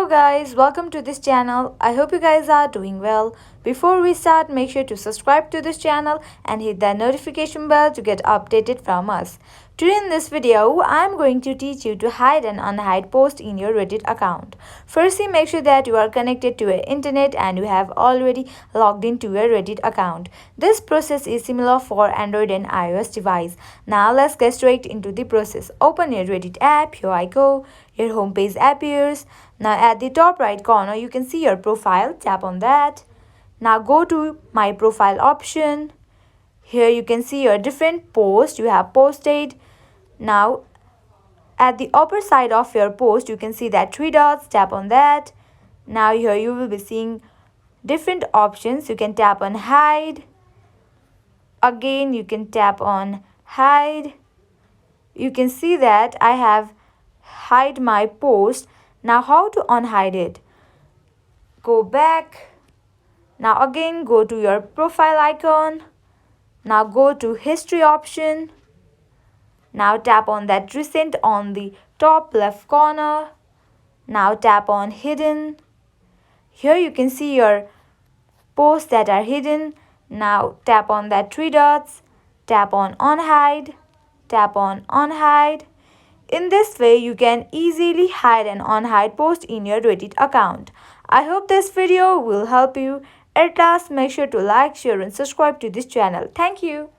Hello guys, welcome to this channel. I hope you guys are doing well. Before we start, make sure to subscribe to this channel and hit that notification bell to get updated from us. Today in this video, I'm going to teach you to hide and unhide posts in your Reddit account. Firstly, make sure that you are connected to your internet and you have already logged into your Reddit account. This process is similar for Android and iOS device. Now let's get straight into the process. Open your Reddit app. Here I go. Your home page appears. Now at the top right corner, you can see your profile. Tap on that. Now go to my profile option. Here you can see your different posts you have posted. Now at the upper side of your post, you can see that three dots. Tap on that. Now here you will be seeing different options. You can tap on hide. Again, you can tap on hide. You can see that I have hide my post. Now how to unhide it? Go back. Now again go to your profile icon. Now go to history option. Now tap on that recent on the top left corner. Now tap on hidden. Here you can see your posts that are hidden. Now tap on that three dots. Tap on unhide. Tap on unhide. In this way, you can easily hide and unhide posts in your Reddit account. I hope this video will help you. At last, make sure to like, share and subscribe to this channel. Thank you.